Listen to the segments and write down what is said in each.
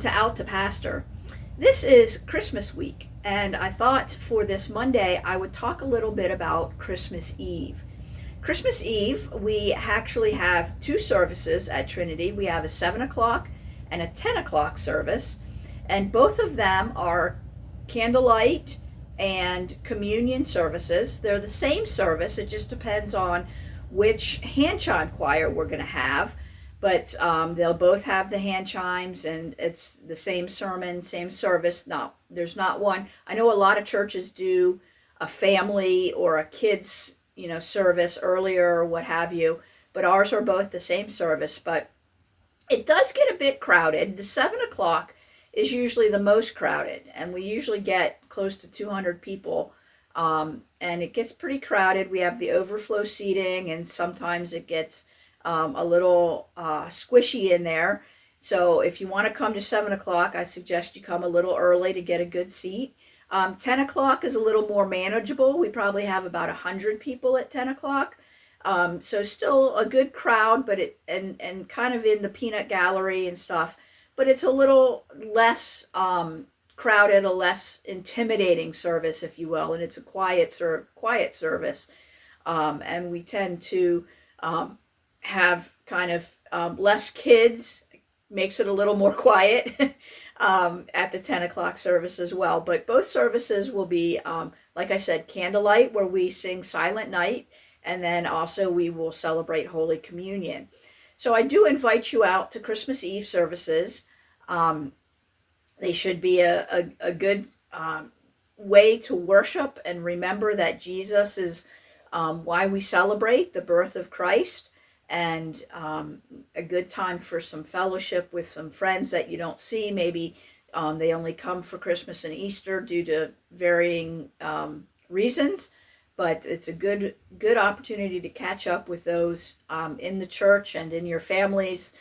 to Out to Pastor. This is Christmas week, and I thought for this Monday I would talk a little bit about Christmas Eve. Christmas Eve, we actually have two services at Trinity. We have a 7 o'clock and a 10 o'clock service, and both of them are candlelight and communion services. They're the same service, it just depends on which hand chime choir we're going to have. But they'll both have the hand chimes, and it's the same sermon, same service. There's not one. I know a lot of churches do a family or a kids, service earlier or what have you. But ours are both the same service. But it does get a bit crowded. The 7 o'clock is usually the most crowded, and we usually get close to 200 people. And it gets pretty crowded. We have the overflow seating, and sometimes it gets a little squishy in there. So if you want to come to 7 o'clock, I suggest you come a little early to get a good seat. 10 o'clock is a little more manageable. We probably have about 100 people at 10 o'clock. So still a good crowd, but and kind of in the peanut gallery and stuff. But it's a little less crowded, a less intimidating service, if you will. And it's a quiet service. And we tend to have kind of less kids, makes it a little more quiet at the 10 o'clock service as well. But both services will be, like I said, candlelight, where we sing Silent Night, and then also we will celebrate Holy Communion. So I do invite you out to Christmas Eve services. They should be a good way to worship and remember that Jesus is why we celebrate the birth of Christ. And a good time for some fellowship with some friends that you don't see. Maybe they only come for Christmas and Easter due to varying reasons, but it's a good opportunity to catch up with those in the church and in your families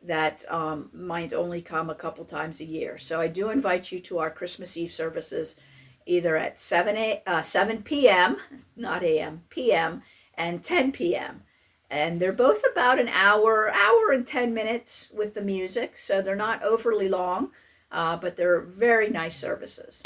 that might only come a couple times a year. So I do invite you to our Christmas Eve services, either at 7 p.m., not a.m., p.m., and 10 p.m., and they're both about an hour and 10 minutes with the music, so they're not overly long, but they're very nice services.